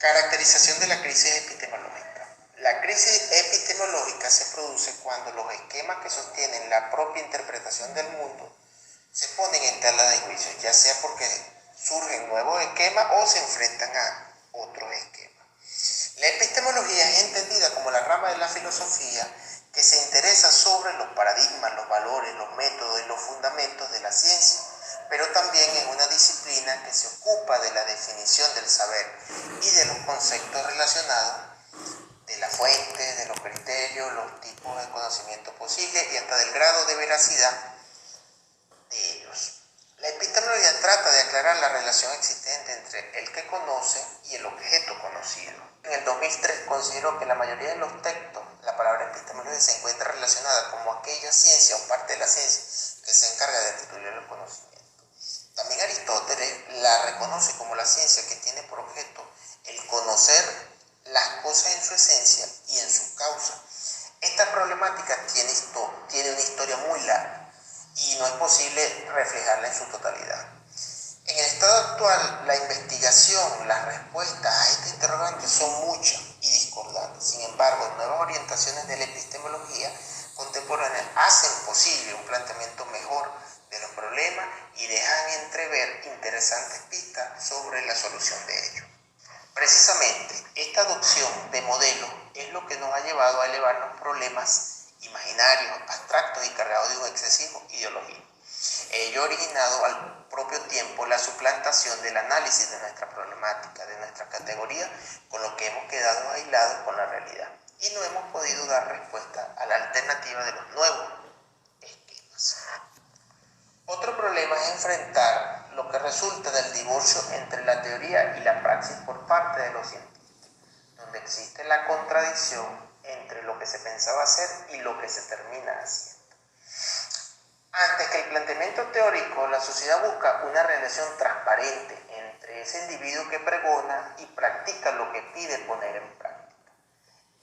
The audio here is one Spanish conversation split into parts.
Caracterización de la crisis epistemológica. La crisis epistemológica se produce cuando los esquemas que sostienen la propia interpretación del mundo se ponen en tela de juicio, ya sea porque surgen nuevos esquemas o se enfrentan a otros esquemas. La epistemología es entendida como la rama de la filosofía que se interesa sobre los paradigmas, los valores, los métodos y los fundamentos de la ciencia, pero también es una disciplina que se ocupa de la definición del saber y de los conceptos relacionados, de la fuente, de los criterios, los tipos de conocimiento posibles y hasta del grado de veracidad de ellos. La epistemología trata de aclarar la relación existente entre el que conoce y el objeto conocido. En el 2003 consideró que la mayoría de los textos, la palabra epistemología se encuentra relacionada como aquella ciencia o parte de la ciencia que se encarga de atribuir los conocimientos. También Aristóteles la reconoce como la ciencia que tiene por objeto el conocer las cosas en su esencia y en su causa. Esta problemática tiene una historia muy larga y no es posible reflejarla en su totalidad. En el estado actual, la investigación, las respuestas a este interrogante son muchas y discordantes. Sin embargo, nuevas orientaciones de la epistemología contemporánea hacen posible un planteamiento mejor de los problemas y dejan entrever interesantes pistas sobre la solución de ellos. Precisamente, esta adopción de modelos es lo que nos ha llevado a elevar los problemas imaginarios, abstractos y cargados de un excesivo ideología. Ello ha originado al propio tiempo la suplantación del análisis de nuestra problemática, de nuestra categoría, con lo que hemos quedado aislados con la realidad y no hemos podido dar respuesta a la alternativa de los nuevos esquemas. Otro problema es enfrentar lo que resulta del divorcio entre la teoría y la praxis por parte de los cientistas, donde existe la contradicción entre lo que se pensaba hacer y lo que se termina haciendo. Antes que el planteamiento teórico, la sociedad busca una relación transparente entre ese individuo que pregona y practica lo que pide poner en práctica.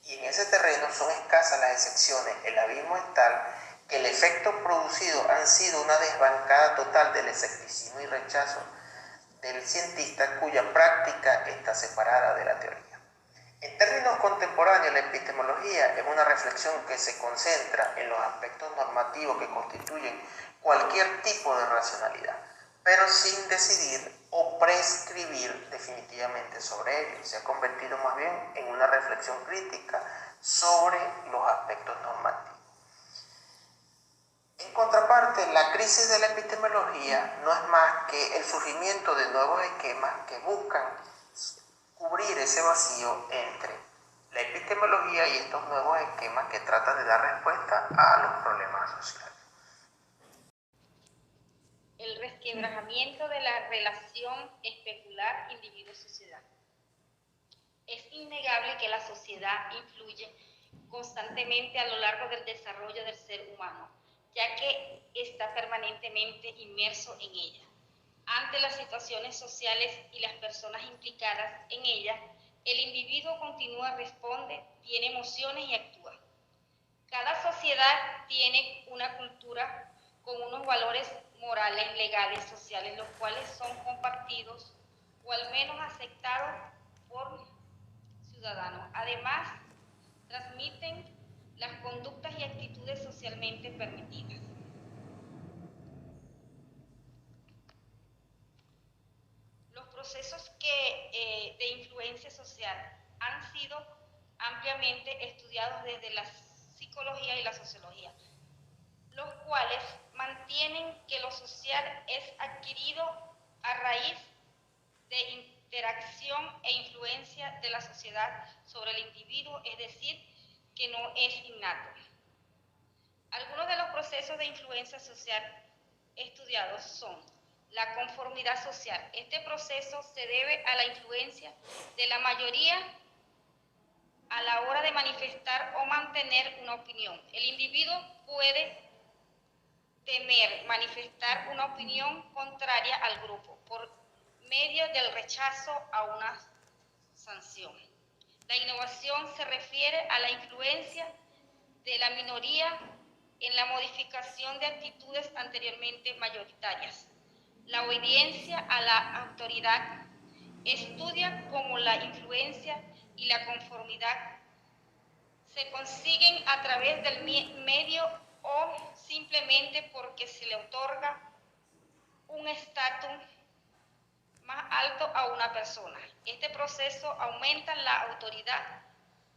Y en ese terreno son escasas las excepciones, el abismo es tal que el efecto producido han sido una desbancada total del escepticismo y rechazo del cientista cuya práctica está separada de la teoría. En términos contemporáneos, la epistemología es una reflexión que se concentra en los aspectos normativos que constituyen cualquier tipo de racionalidad, pero sin decidir o prescribir definitivamente sobre ello. Se ha convertido más bien en una reflexión crítica sobre los aspectos normativos. En contraparte, la crisis de la epistemología no es más que el surgimiento de nuevos esquemas que buscan cubrir ese vacío entre la epistemología y estos nuevos esquemas que tratan de dar respuesta a los problemas sociales. El resquebrajamiento de la relación especular individuo-sociedad. Es innegable que la sociedad influye constantemente a lo largo del desarrollo del ser humano, ya que está permanentemente inmerso en ella. Ante las situaciones sociales y las personas implicadas en ellas, el individuo continúa, responde, tiene emociones y actúa. Cada sociedad tiene una cultura con unos valores morales, legales, sociales, los cuales son compartidos o al menos aceptados por ciudadanos. Además, transmiten las conductas y actitudes socialmente permitidas. Los procesos de influencia social han sido ampliamente estudiados desde la psicología y la sociología, los cuales mantienen que lo social es adquirido a raíz de interacción e influencia de la sociedad sobre el individuo, es decir, que no es innato. Algunos de los procesos de influencia social estudiados son la conformidad social. Este proceso se debe a la influencia de la mayoría a la hora de manifestar o mantener una opinión. El individuo puede temer manifestar una opinión contraria al grupo por medio del rechazo a una sanción. La innovación se refiere a la influencia de la minoría en la modificación de actitudes anteriormente mayoritarias. La obediencia a la autoridad Estudia cómo la influencia y la conformidad se consiguen a través del medio o simplemente porque se le otorga un estatus más alto a una persona. Este proceso aumenta la autoridad,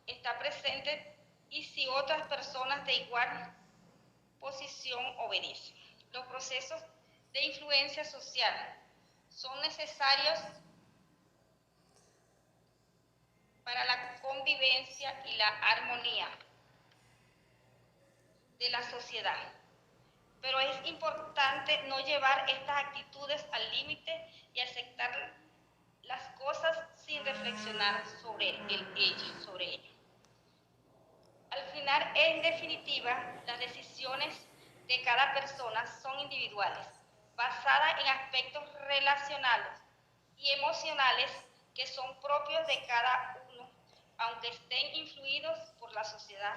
está presente y si otras personas de igual posición obedecen. Los procesos de influencia social son necesarios para la convivencia y la armonía de la sociedad. Pero es importante no llevar estas actitudes al límite y aceptar las cosas sin reflexionar sobre ello. Al final, en definitiva, las decisiones de cada persona son individuales, basadas en aspectos relacionales y emocionales que son propios de cada uno, aunque estén influidos por la sociedad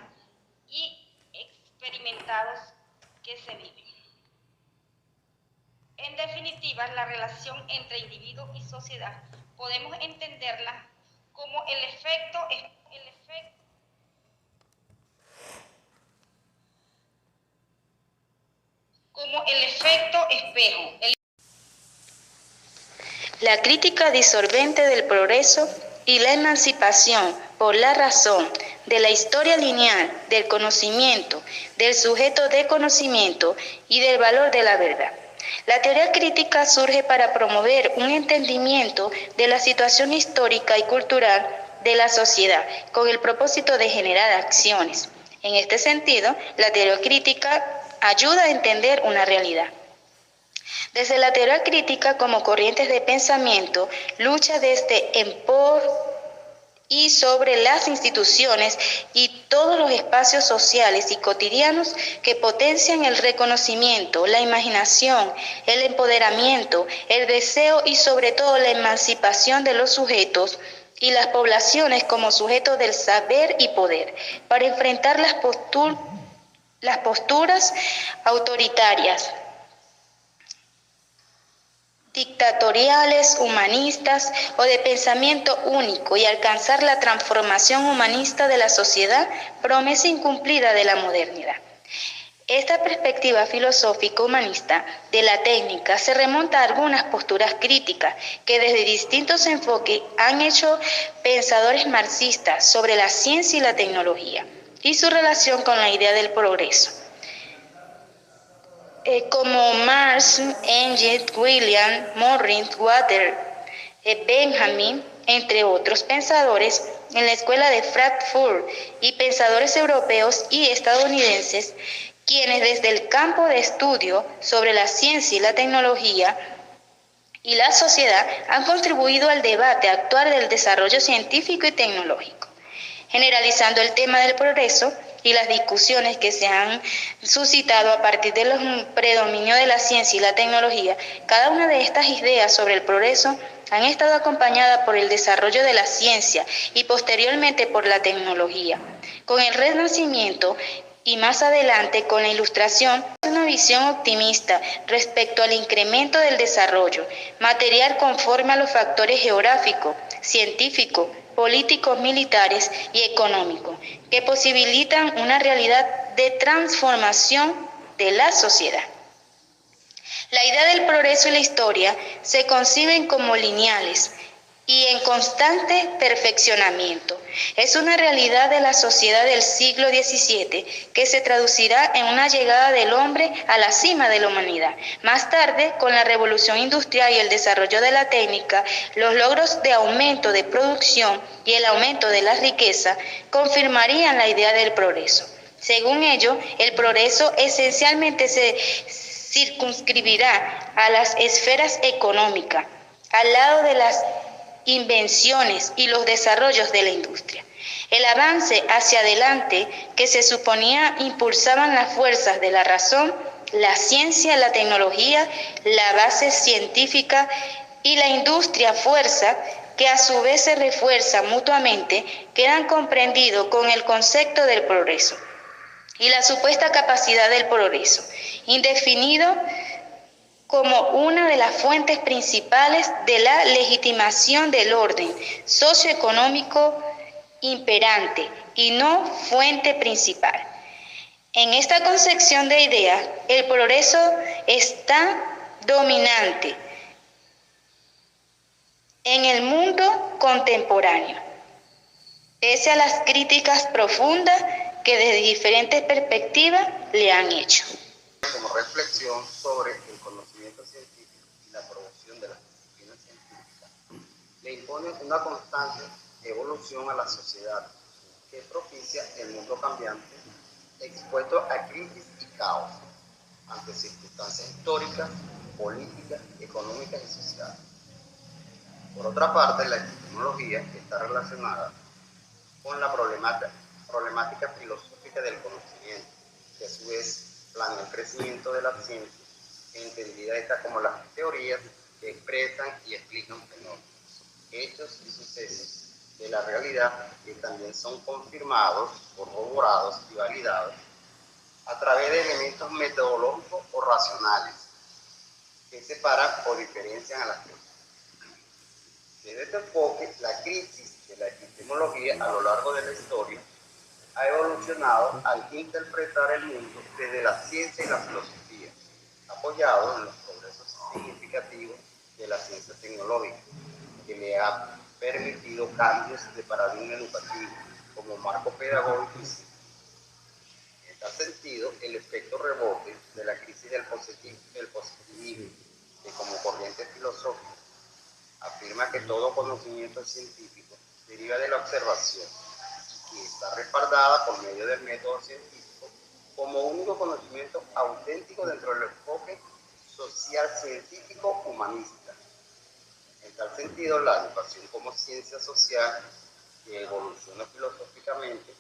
y experimentados que se viven. En definitiva, la relación entre individuo y sociedad podemos entenderla como el efecto espejo. La crítica disolvente del progreso y la emancipación por la razón de la historia lineal del conocimiento, del sujeto de conocimiento y del valor de la verdad. La teoría crítica surge para promover un entendimiento de la situación histórica y cultural de la sociedad con el propósito de generar acciones. En este sentido, la teoría crítica ayuda a entender una realidad. Desde la teoría crítica como corrientes de pensamiento, lucha desde en por y sobre las instituciones y todos los espacios sociales y cotidianos que potencian el reconocimiento, la imaginación, el empoderamiento, el deseo y sobre todo la emancipación de los sujetos y las poblaciones como sujetos del saber y poder, para enfrentar las posturas autoritarias, dictatoriales, humanistas o de pensamiento único y alcanzar la transformación humanista de la sociedad, promesa incumplida de la modernidad. Esta perspectiva filosófica humanista de la técnica se remonta a algunas posturas críticas que desde distintos enfoques han hecho pensadores marxistas sobre la ciencia y la tecnología y su relación con la idea del progreso. Como Marx, Engels, William, Morris, Walter, Benjamin, entre otros pensadores en la escuela de Frankfurt y pensadores europeos y estadounidenses, quienes desde el campo de estudio sobre la ciencia y la tecnología y la sociedad han contribuido al debate actual del desarrollo científico y tecnológico, generalizando el tema del progreso y las discusiones que se han suscitado a partir de los predominios de la ciencia y la tecnología. Cada una de estas ideas sobre el progreso han estado acompañadas por el desarrollo de la ciencia y posteriormente por la tecnología. Con el Renacimiento y más adelante con la Ilustración, una visión optimista respecto al incremento del desarrollo material conforme a los factores geográficos, científicos, políticos, militares y económicos, que posibilitan una realidad de transformación de la sociedad. La idea del progreso y la historia se conciben como lineales y en constante perfeccionamiento. Es una realidad de la sociedad del siglo XVII que se traducirá en una llegada del hombre a la cima de la humanidad. Más tarde, con la revolución industrial y el desarrollo de la técnica, los logros de aumento de producción y el aumento de la riqueza confirmarían la idea del progreso. Según ello, el progreso esencialmente se circunscribirá a las esferas económicas, al lado de las invenciones y los desarrollos de la industria. El avance hacia adelante que se suponía impulsaban las fuerzas de la razón, la ciencia, la tecnología, la base científica y la industria fuerza que a su vez se refuerzan mutuamente, quedan comprendidos con el concepto del progreso y la supuesta capacidad del progreso, indefinido como una de las fuentes principales de la legitimación del orden socioeconómico imperante y no fuente principal. En esta concepción de ideas, el progreso está dominante en el mundo contemporáneo, pese a las críticas profundas que desde diferentes perspectivas le han hecho. Como reflexión sobre el conocimiento científico y la producción de las disciplinas científicas, le impone una constante evolución a la sociedad que propicia el mundo cambiante, expuesto a crisis y caos ante circunstancias históricas, políticas, económicas y sociales. Por otra parte, la epistemología está relacionada con la problemática filosófica del conocimiento, que a su vez planea el crecimiento de la ciencia, entendida esta como las teorías que expresan y explican fenómenos, hechos y sucesos de la realidad que también son confirmados, corroborados y validados a través de elementos metodológicos o racionales que separan o diferencian a las teorías. Desde este enfoque, la crisis de la epistemología a lo largo de la historia ha evolucionado al interpretar el mundo desde la ciencia y la filosofía, apoyado en los progresos significativos de la ciencia tecnológica, que le ha permitido cambios de paradigma educativo como marco pedagógico y científico. En tal sentido, el efecto rebote de la crisis del positivismo, que como corriente filosófica afirma que todo conocimiento científico deriva de la observación y que está respaldada por medio del método científico como único conocimiento auténtico dentro del enfoque social científico humanista. En tal sentido, la educación como ciencia social que evoluciona filosóficamente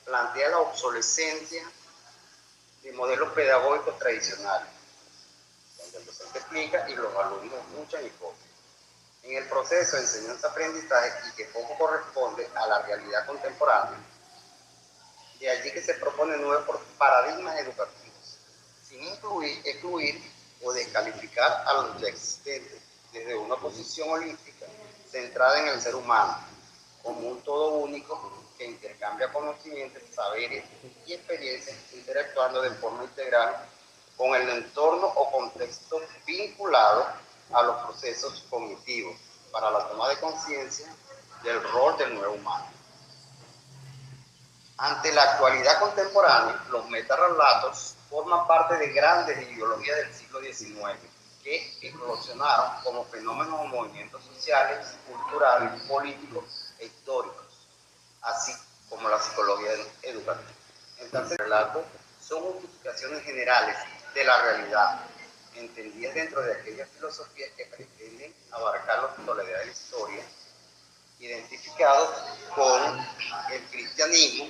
plantea la obsolescencia de modelos pedagógicos tradicionales, donde el docente explica y los alumnos escuchan y copian. En el proceso de enseñanza-aprendizaje y que poco corresponde a la realidad contemporánea, de allí que se proponen nuevos paradigmas educativos, sin excluir o descalificar a los ya existentes, desde una posición holística centrada en el ser humano, como un todo único que intercambia conocimientos, saberes y experiencias, interactuando de forma integral con el entorno o contexto vinculado a los procesos cognitivos para la toma de conciencia del rol del nuevo humano. Ante la actualidad contemporánea, los metarrelatos forman parte de grandes ideologías del siglo XIX que eclosionaron como fenómenos o movimientos sociales, culturales, políticos e históricos, así como la psicología educativa. Entonces, los relatos son justificaciones generales de la realidad, entendidas dentro de aquellas filosofías que pretenden abarcar los totalidad de la historia, identificados con el cristianismo,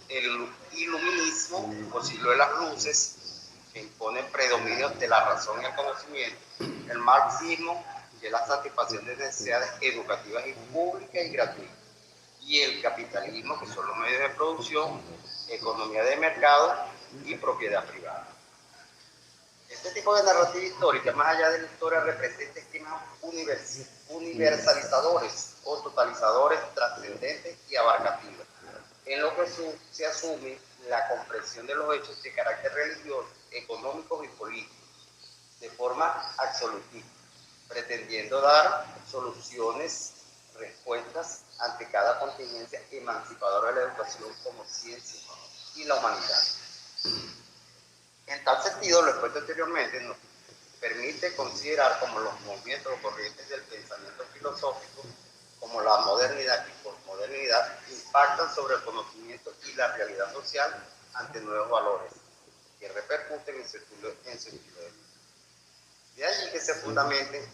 el iluminismo o siglo de las luces, que impone el predominio de la razón y el conocimiento, el marxismo, que es la satisfacción de necesidades educativas y públicas y gratuitas, y el capitalismo, que son los medios de producción, economía de mercado y propiedad privada. Este tipo de narrativa histórica, más allá de la historia, representa esquemas universalizadores o totalizadores, trascendentes y abarcativos, en lo que se asume la comprensión de los hechos de carácter religioso, económico y político, de forma absolutista, pretendiendo dar soluciones, respuestas ante cada contingencia emancipadora de la educación como ciencia y la humanidad. En tal sentido, lo expuesto anteriormente nos permite considerar como los movimientos o corrientes del pensamiento filosófico, como la modernidad y posmodernidad, impactan sobre el conocimiento y la realidad social ante nuevos valores que repercuten en su estilo de vida. De allí que se fundamenten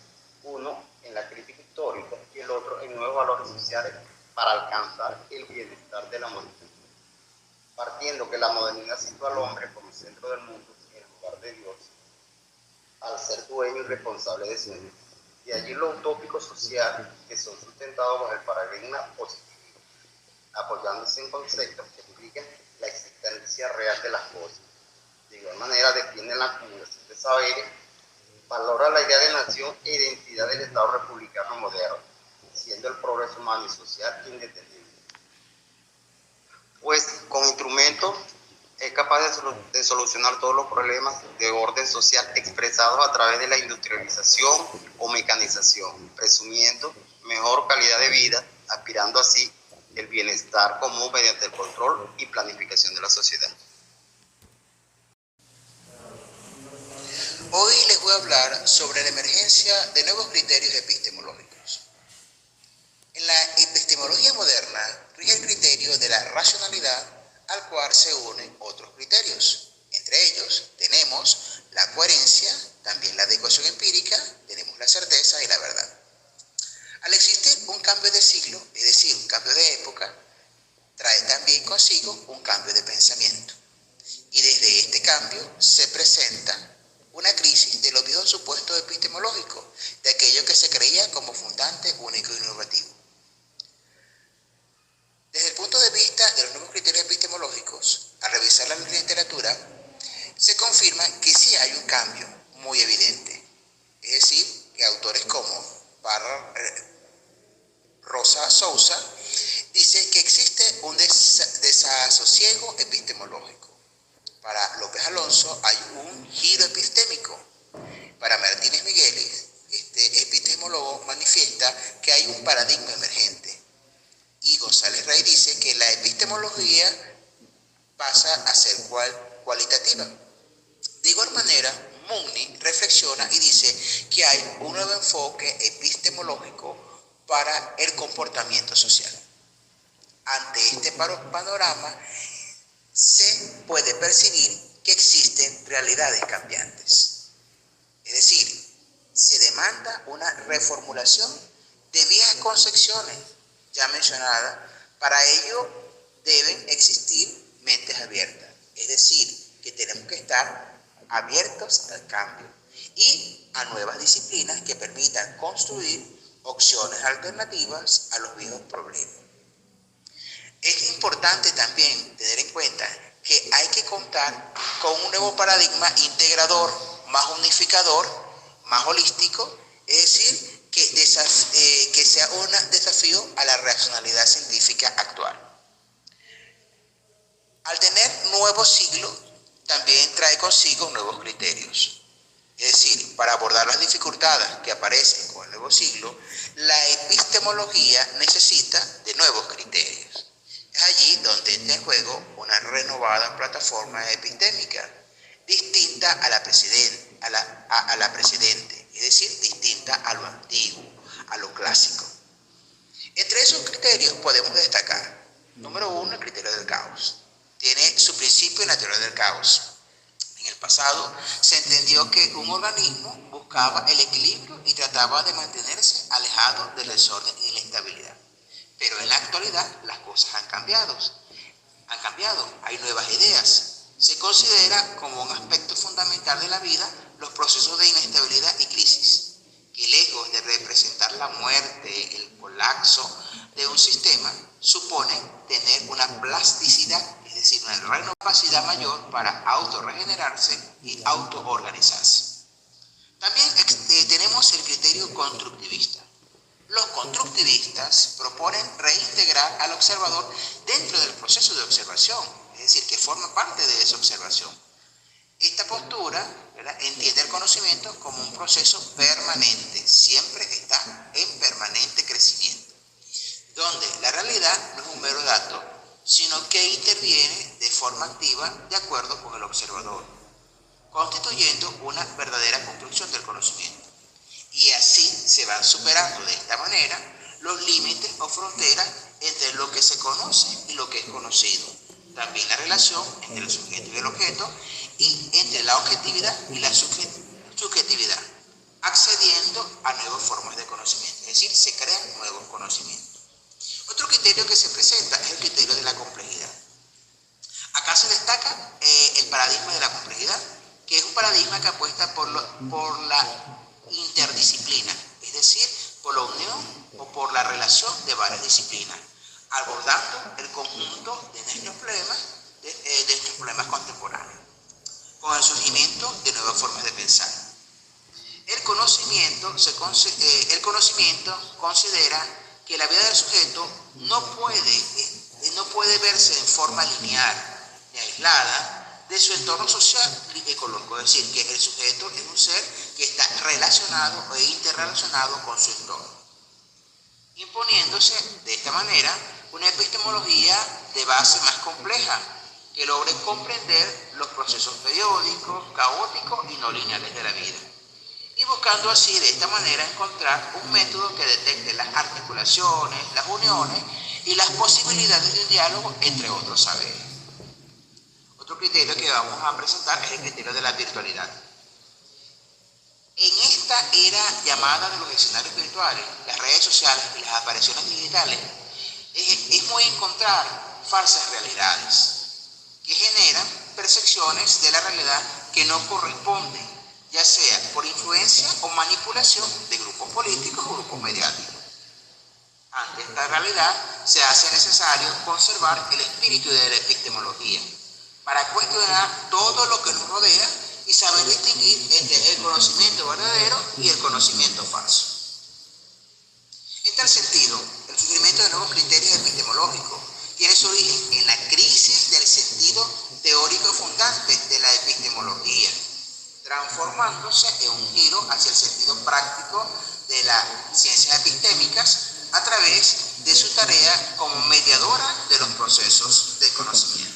uno en la crítica histórica y el otro en nuevos valores sociales para alcanzar el bienestar de la humanidad. Partiendo que la modernidad sitúa al hombre como centro del mundo en lugar de Dios, al ser dueño y responsable de su vida. De allí lo utópico social, que son sustentados bajo el paradigma positivo, apoyándose en conceptos que explican la existencia real de las cosas. De igual manera defienden la acumulación de saberes valora la idea de nación e identidad del Estado republicano moderno, siendo el progreso humano y social indetenible. Pues con instrumentos es capaz de solucionar todos los problemas de orden social expresados a través de la industrialización o mecanización, presumiendo mejor calidad de vida, aspirando así el bienestar común mediante el control y planificación de la sociedad. Hoy les voy a hablar sobre la emergencia de nuevos criterios epistemológicos. En la epistemología moderna rige el criterio de la racionalidad, al cual se unen otros criterios. Entre ellos tenemos la coherencia, también la adecuación empírica, tenemos la certeza y la verdad. Al existir un cambio de siglo, es decir, un cambio de época, trae también consigo un cambio de pensamiento. Y desde este cambio se presenta una crisis de los viejos supuestos epistemológicos, de aquello que se creía como fundante, único y innovativo. Desde el punto de vista de los nuevos criterios epistemológicos, al revisar la literatura, se confirma que sí hay un cambio muy evidente. Es decir, que autores como Rosa Sousa dice que existe un desasosiego epistemológico. Para López Alonso hay un giro epistémico. Para Martínez Miguelis, este epistemólogo manifiesta que hay un paradigma emergente. Y González Rey dice que la epistemología pasa a ser cualitativa. De igual manera, Mugni reflexiona y dice que hay un nuevo enfoque epistemológico para el comportamiento social. Ante este panorama, se puede percibir que existen realidades cambiantes. Es decir, se demanda una reformulación de viejas concepciones ya mencionadas. Para ello deben existir mentes abiertas. Es decir, que tenemos que estar abiertos al cambio y a nuevas disciplinas que permitan construir opciones alternativas a los viejos problemas. Es importante también tener en cuenta que hay que contar con un nuevo paradigma integrador, más unificador, más holístico, es decir, que sea un desafío a la racionalidad científica actual. Al tener nuevos siglos, también trae consigo nuevos criterios. Es decir, para abordar las dificultades que aparecen con el nuevo siglo, la epistemología necesita de nuevos criterios. Es allí donde entra en juego una renovada plataforma epistémica, distinta a la precedente, es decir, distinta a lo antiguo, a lo clásico. Entre esos criterios podemos destacar, número 1, el criterio del caos. Tiene su principio en la teoría del caos. En el pasado se entendió que un organismo buscaba el equilibrio y trataba de mantenerse alejado del desorden y la instabilidad. Pero en la actualidad las cosas han cambiado, hay nuevas ideas. Se considera como un aspecto fundamental de la vida los procesos de inestabilidad y crisis, que lejos de representar la muerte, el colapso de un sistema, suponen tener una plasticidad, es decir, una capacidad mayor para autorregenerarse y autoorganizarse. También tenemos el criterio constructivista. Los constructivistas proponen reintegrar al observador dentro del proceso de observación, es decir, que forma parte de esa observación. Esta postura, ¿verdad?, entiende el conocimiento como un proceso permanente, siempre está en permanente crecimiento, donde la realidad no es un mero dato, sino que interviene de forma activa de acuerdo con el observador, constituyendo una verdadera construcción del conocimiento. Y así se van superando de esta manera los límites o fronteras entre lo que se conoce y lo que es conocido. También la relación entre el sujeto y el objeto, y entre la objetividad y la subjetividad, accediendo a nuevas formas de conocimiento, es decir, se crean nuevos conocimientos. Otro criterio que se presenta es el criterio de la complejidad. Acá se destaca el paradigma de la complejidad, que es un paradigma que apuesta por la interdisciplina, es decir, por la unión o por la relación de varias disciplinas, abordando el conjunto de nuestros problemas contemporáneos, con el surgimiento de nuevas formas de pensar. El conocimiento considera que la vida del sujeto no puede verse en forma lineal ni aislada de su entorno social y ecológico, es decir, que el sujeto es un ser que está relacionado e interrelacionado con su entorno, imponiéndose de esta manera una epistemología de base más compleja que logre comprender los procesos periódicos, caóticos y no lineales de la vida, y buscando así de esta manera encontrar un método que detecte las articulaciones, las uniones y las posibilidades de un diálogo entre otros saberes. Otro criterio que vamos a presentar es el criterio de la virtualidad. En esta era llamada de los escenarios virtuales, las redes sociales y las apariciones digitales, es muy encontrar falsas realidades que generan percepciones de la realidad que no corresponden, ya sea por influencia o manipulación de grupos políticos o grupos mediáticos. Ante esta realidad se hace necesario conservar el espíritu de la epistemología para cuestionar todo lo que nos rodea y saber distinguir entre el conocimiento verdadero y el conocimiento falso. En tal sentido, el surgimiento de nuevos criterios epistemológicos tiene su origen en la crisis del sentido teórico fundante de la epistemología, transformándose en un giro hacia el sentido práctico de las ciencias epistémicas a través de su tarea como mediadora de los procesos de conocimiento.